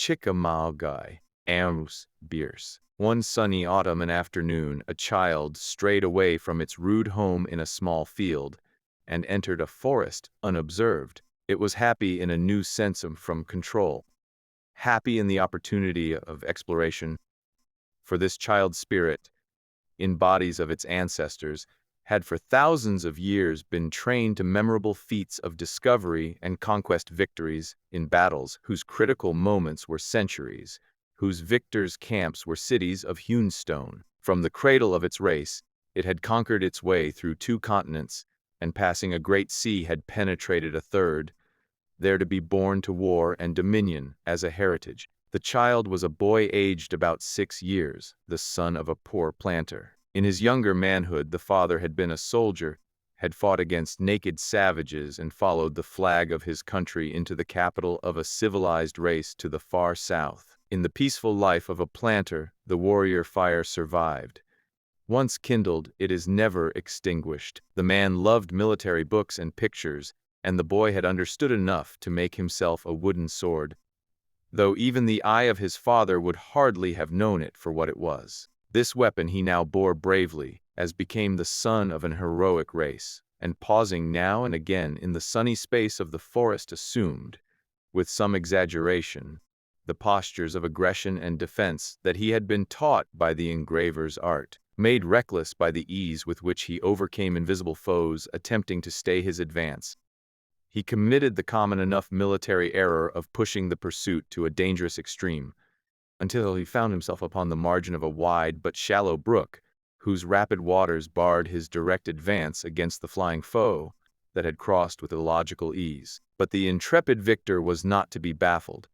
Chickamauga, Ambrose, Bierce. One sunny autumn afternoon, a child strayed away from its rude home in a small field and entered a forest unobserved. It was happy in a new sense from control, happy in the opportunity of exploration. For this child's spirit, in bodies of its ancestors, had for thousands of years been trained to memorable feats of discovery and conquest, victories in battles whose critical moments were centuries, whose victors' camps were cities of hewn stone. From the cradle of its race, it had conquered its way through 2 continents, and passing a great sea had penetrated a third, there to be born to war and dominion as a heritage. The child was a boy aged about 6 years, the son of a poor planter. In his younger manhood, the father had been a soldier, had fought against naked savages and followed the flag of his country into the capital of a civilized race to the far south. In the peaceful life of a planter, the warrior fire survived. Once kindled, it is never extinguished. The man loved military books and pictures, and the boy had understood enough to make himself a wooden sword, though even the eye of his father would hardly have known it for what it was. This weapon he now bore bravely, as became the son of an heroic race, and pausing now and again in the sunny space of the forest assumed, with some exaggeration, the postures of aggression and defense that he had been taught by the engraver's art, made reckless by the ease with which he overcame invisible foes attempting to stay his advance. He committed the common enough military error of pushing the pursuit to a dangerous extreme, until he found himself upon the margin of a wide but shallow brook, whose rapid waters barred his direct advance against the flying foe that had crossed with illogical ease. But the intrepid victor was not to be baffled.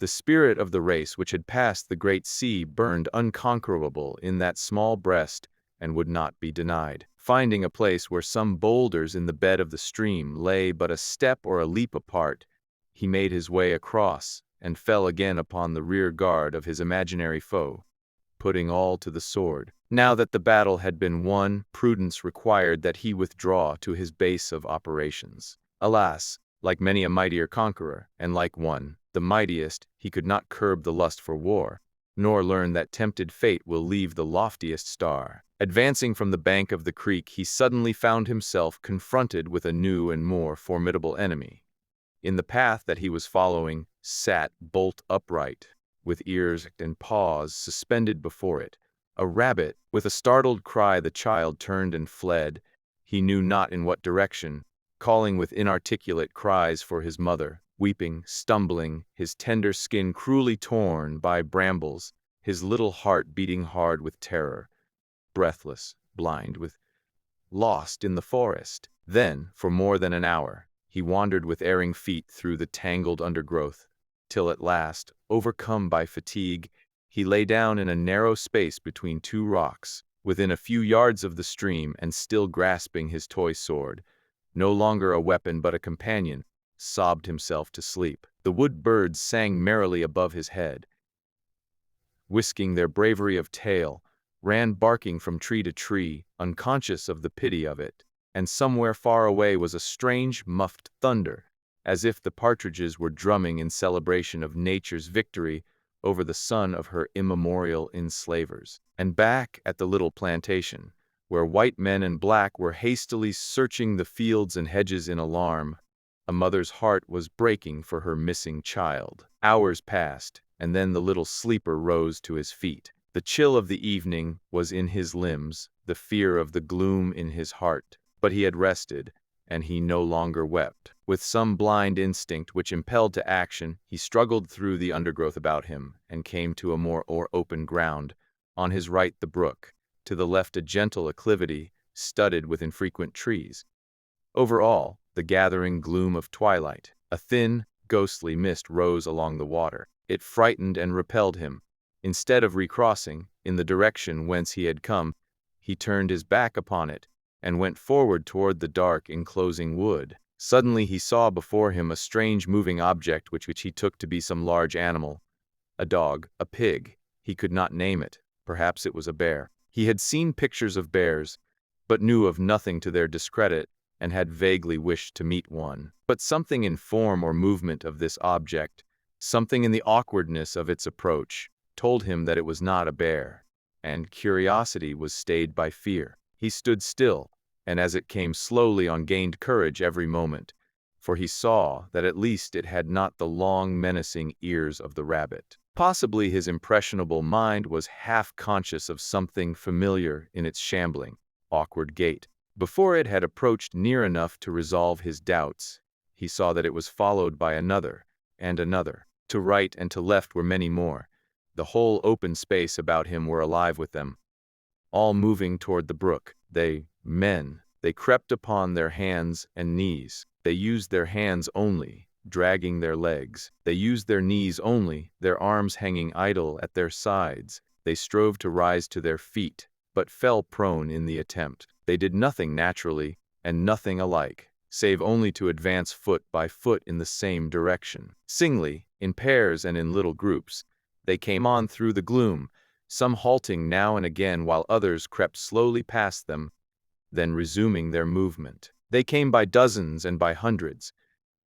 The spirit of the race which had passed the great sea burned unconquerable in that small breast and would not be denied. Finding a place where some boulders in the bed of the stream lay but a step or a leap apart, he made his way across and fell again upon the rear guard of his imaginary foe, putting all to the sword. Now that the battle had been won, prudence required that he withdraw to his base of operations. Alas, like many a mightier conqueror, and like one, the mightiest, he could not curb the lust for war, nor learn that tempted fate will leave the loftiest star. Advancing from the bank of the creek, he suddenly found himself confronted with a new and more formidable enemy. In the path that he was following sat, bolt upright, with ears and paws suspended before it, a rabbit. With a startled cry the child turned and fled, he knew not in what direction, calling with inarticulate cries for his mother, weeping, stumbling, his tender skin cruelly torn by brambles, his little heart beating hard with terror, breathless, blind, lost in the forest. Then, for more than an hour, he wandered with erring feet through the tangled undergrowth, till at last, overcome by fatigue, he lay down in a narrow space between 2 rocks, within a few yards of the stream, and still grasping his toy sword, no longer a weapon but a companion, sobbed himself to sleep. The wood birds sang merrily above his head, whisking their bravery of tail, ran barking from tree to tree, unconscious of the pity of it. And somewhere far away was a strange, muffled thunder, as if the partridges were drumming in celebration of nature's victory over the son of her immemorial enslavers. And back at the little plantation, where white men and black were hastily searching the fields and hedges in alarm, a mother's heart was breaking for her missing child. Hours passed, and then the little sleeper rose to his feet. The chill of the evening was in his limbs, the fear of the gloom in his heart. But he had rested, and he no longer wept. With some blind instinct which impelled to action, he struggled through the undergrowth about him, and came to a more open ground. On his right the brook, to the left a gentle acclivity, studded with infrequent trees. Over all, the gathering gloom of twilight. A thin, ghostly mist rose along the water. It frightened and repelled him. Instead of recrossing, in the direction whence he had come, he turned his back upon it, and went forward toward the dark enclosing wood. Suddenly he saw before him a strange moving object which he took to be some large animal. A dog, a pig, he could not name it. Perhaps it was a bear. He had seen pictures of bears, but knew of nothing to their discredit, and had vaguely wished to meet one. But something in form or movement of this object Something in the awkwardness of its approach told him that it was not a bear, and curiosity was stayed by fear. He stood still, and as it came slowly on gained courage every moment, for he saw that at least it had not the long, menacing ears of the rabbit. Possibly his impressionable mind was half conscious of something familiar in its shambling, awkward gait. Before it had approached near enough to resolve his doubts, he saw that it was followed by another, and another. To right and to left were many more. The whole open space about him were alive with them, all moving toward the brook. They crept upon their hands and knees. They used their hands only, dragging their legs. They used their knees only, their arms hanging idle at their sides. They strove to rise to their feet, but fell prone in the attempt. They did nothing naturally, and nothing alike, save only to advance foot by foot in the same direction. Singly, in pairs and in little groups, they came on through the gloom, some halting now and again while others crept slowly past them, then resuming their movement. They came by dozens and by hundreds.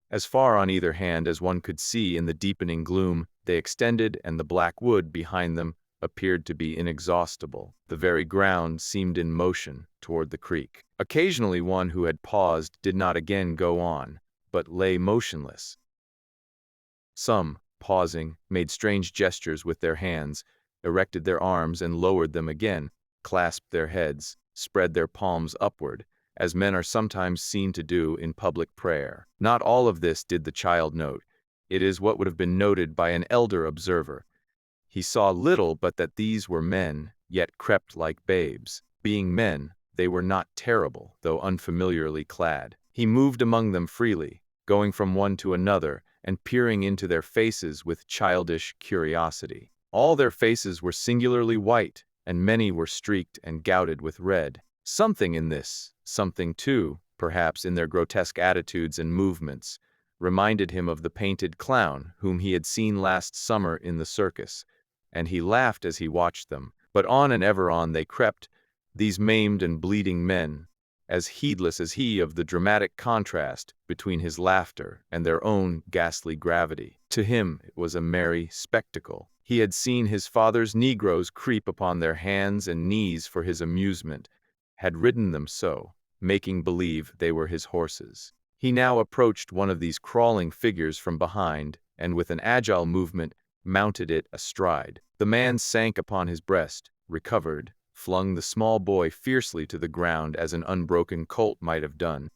As far on either hand as one could see in the deepening gloom, they extended, and the black wood behind them appeared to be inexhaustible. The very ground seemed in motion toward the creek. Occasionally one who had paused did not again go on, but lay motionless. Some, pausing, made strange gestures with their hands, erected their arms and lowered them again, clasped their heads, spread their palms upward, as men are sometimes seen to do in public prayer. Not all of this did the child note. It is what would have been noted by an elder observer. He saw little but that these were men, yet crept like babes. Being men, they were not terrible, though unfamiliarly clad. He moved among them freely, going from one to another and peering into their faces with childish curiosity. All their faces were singularly white, and many were streaked and gouted with red. Something in this, something too, perhaps in their grotesque attitudes and movements, reminded him of the painted clown whom he had seen last summer in the circus, and he laughed as he watched them. But on and ever on they crept, these maimed and bleeding men, as heedless as he of the dramatic contrast between his laughter and their own ghastly gravity. To him it was a merry spectacle. He had seen his father's Negroes creep upon their hands and knees for his amusement, had ridden them so, making believe they were his horses. He now approached one of these crawling figures from behind, and with an agile movement mounted it astride. The man sank upon his breast, recovered, flung the small boy fiercely to the ground as an unbroken colt might have done,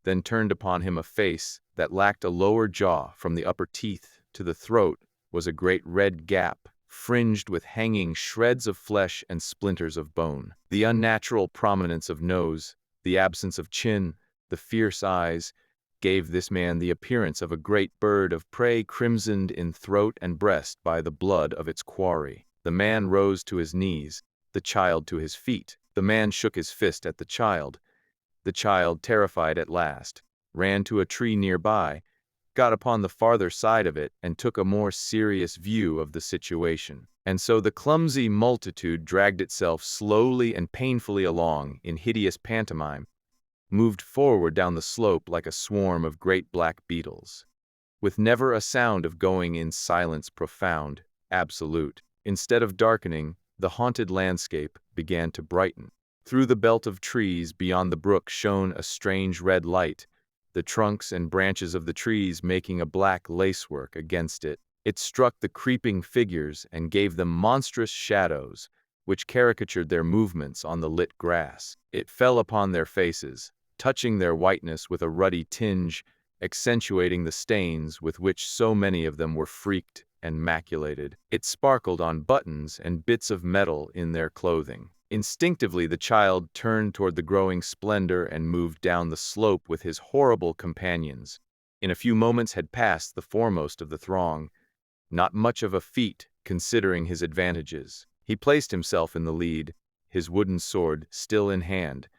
then turned upon him a face that lacked a lower jaw. From the upper teeth to the throat was a great red gap, fringed with hanging shreds of flesh and splinters of bone. The unnatural prominence of nose, the absence of chin, the fierce eyes, gave this man the appearance of a great bird of prey crimsoned in throat and breast by the blood of its quarry. The man rose to his knees, the child to his feet. The man shook his fist at the child. The child, terrified at last, ran to a tree nearby, got upon the farther side of it, and took a more serious view of the situation. And so the clumsy multitude dragged itself slowly and painfully along in hideous pantomime, moved forward down the slope like a swarm of great black beetles, with never a sound of going in silence profound, absolute. Instead of darkening, the haunted landscape began to brighten. Through the belt of trees beyond the brook shone a strange red light, the trunks and branches of the trees making a black lacework against it. It struck the creeping figures and gave them monstrous shadows, which caricatured their movements on the lit grass. It fell upon their faces, touching their whiteness with a ruddy tinge, accentuating the stains with which so many of them were freaked and maculated. It sparkled on buttons and bits of metal in their clothing. Instinctively the child turned toward the growing splendor and moved down the slope with his horrible companions. In a few moments had passed the foremost of the throng, not much of a feat considering his advantages. He placed himself in the lead, his wooden sword still in hand,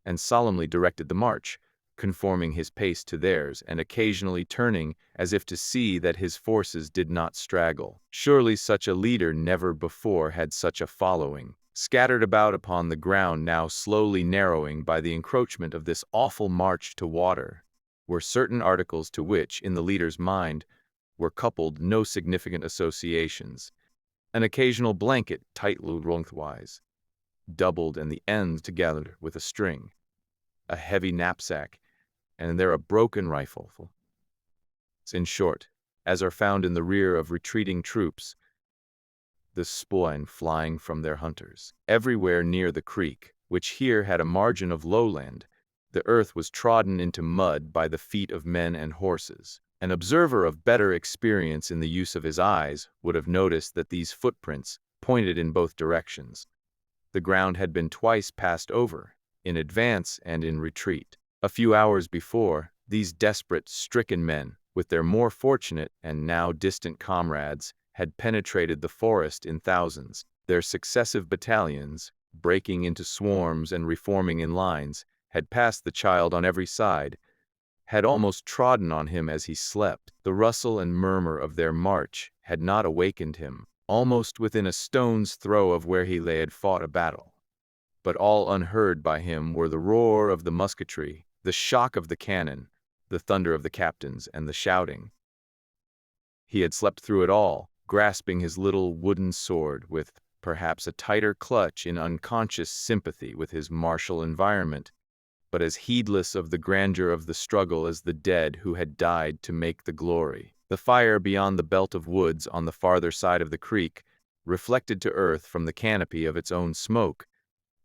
and solemnly directed the march, conforming his pace to theirs and occasionally turning as if to see that his forces did not straggle. Surely such a leader never before had such a following. Scattered about upon the ground, now slowly narrowing by the encroachment of this awful march to water, were certain articles to which, in the leader's mind, were coupled no significant associations. An occasional blanket, tightly lengthwise, doubled and the ends together with a string, a heavy knapsack, and there a broken rifle. In short, as are found in the rear of retreating troops, the spoil flying from their hunters. Everywhere near the creek, which here had a margin of lowland, the earth was trodden into mud by the feet of men and horses. An observer of better experience in the use of his eyes would have noticed that these footprints pointed in both directions. The ground had been twice passed over, in advance and in retreat. A few hours before, these desperate, stricken men, with their more fortunate and now distant comrades, had penetrated the forest in thousands. Their successive battalions, breaking into swarms and reforming in lines, had passed the child on every side, had almost trodden on him as he slept. The rustle and murmur of their march had not awakened him. Almost within a stone's throw of where he lay had fought a battle. But all unheard by him were the roar of the musketry, the shock of the cannon, the thunder of the captains, and the shouting. He had slept through it all, grasping his little wooden sword with, perhaps, a tighter clutch in unconscious sympathy with his martial environment, but as heedless of the grandeur of the struggle as the dead who had died to make the glory. The fire beyond the belt of woods on the farther side of the creek, reflected to earth from the canopy of its own smoke,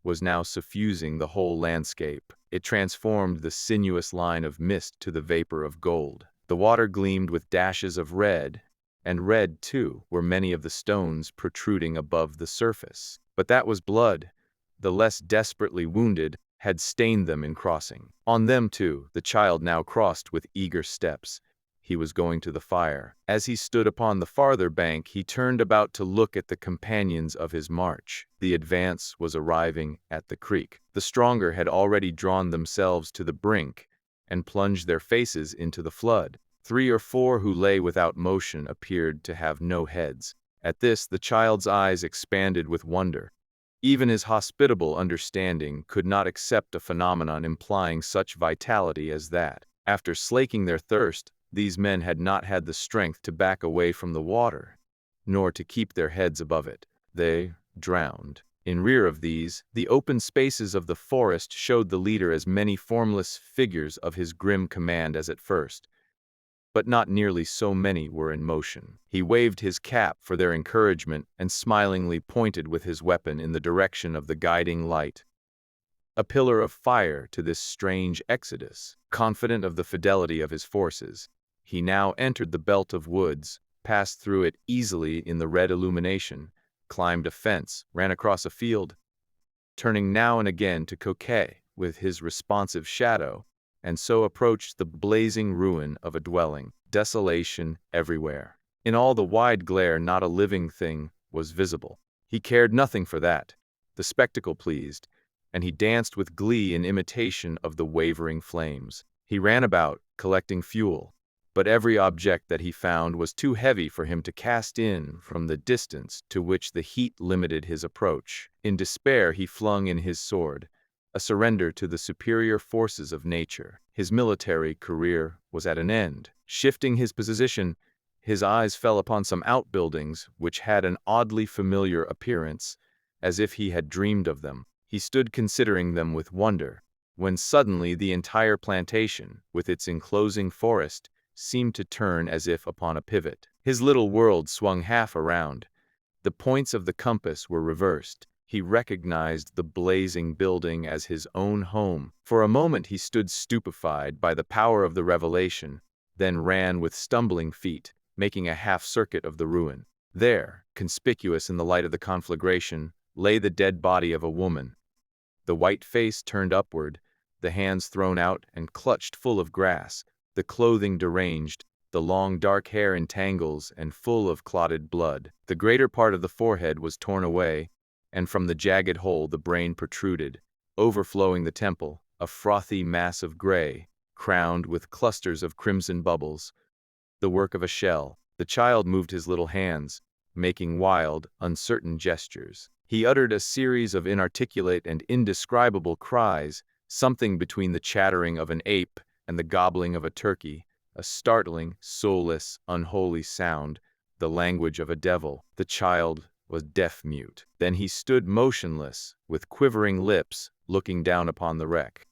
was now suffusing the whole landscape. It transformed the sinuous line of mist to the vapor of gold. The water gleamed with dashes of red, and red, too, were many of the stones protruding above the surface. But that was blood. The less desperately wounded had stained them in crossing. On them, too, the child now crossed with eager steps. He was going to the fire. As he stood upon the farther bank, he turned about to look at the companions of his march. The advance was arriving at the creek. The stronger had already drawn themselves to the brink and plunged their faces into the flood. 3 or 4 who lay without motion appeared to have no heads. At this, the child's eyes expanded with wonder. Even his hospitable understanding could not accept a phenomenon implying such vitality as that. After slaking their thirst, these men had not had the strength to back away from the water, nor to keep their heads above it. They drowned. In rear of these, the open spaces of the forest showed the leader as many formless figures of his grim command as at first, but not nearly so many were in motion. He waved his cap for their encouragement and smilingly pointed with his weapon in the direction of the guiding light. A pillar of fire to this strange exodus. Confident of the fidelity of his forces, he now entered the belt of woods, passed through it easily in the red illumination, climbed a fence, ran across a field, turning now and again to coquet with his responsive shadow, and so approached the blazing ruin of a dwelling. Desolation everywhere. In all the wide glare not a living thing was visible. He cared nothing for that. The spectacle pleased, and he danced with glee in imitation of the wavering flames. He ran about, collecting fuel, but every object that he found was too heavy for him to cast in from the distance to which the heat limited his approach. In despair he flung in his sword, a surrender to the superior forces of nature. His military career was at an end. Shifting his position, his eyes fell upon some outbuildings which had an oddly familiar appearance, as if he had dreamed of them. He stood considering them with wonder, when suddenly the entire plantation, with its enclosing forest, seemed to turn as if upon a pivot. His little world swung half around. The points of the compass were reversed. He recognized the blazing building as his own home. For a moment he stood stupefied by the power of the revelation, then ran with stumbling feet, making a half-circuit of the ruin. There, conspicuous in the light of the conflagration, lay the dead body of a woman. The white face turned upward, the hands thrown out and clutched full of grass, the clothing deranged, the long dark hair in tangles and full of clotted blood. The greater part of the forehead was torn away, and from the jagged hole the brain protruded, overflowing the temple, a frothy mass of gray, crowned with clusters of crimson bubbles, the work of a shell. The child moved his little hands, making wild, uncertain gestures. He uttered a series of inarticulate and indescribable cries, something between the chattering of an ape and the gobbling of a turkey, a startling, soulless, unholy sound, the language of a devil. The child was deaf-mute. Then he stood motionless, with quivering lips, looking down upon the wreck.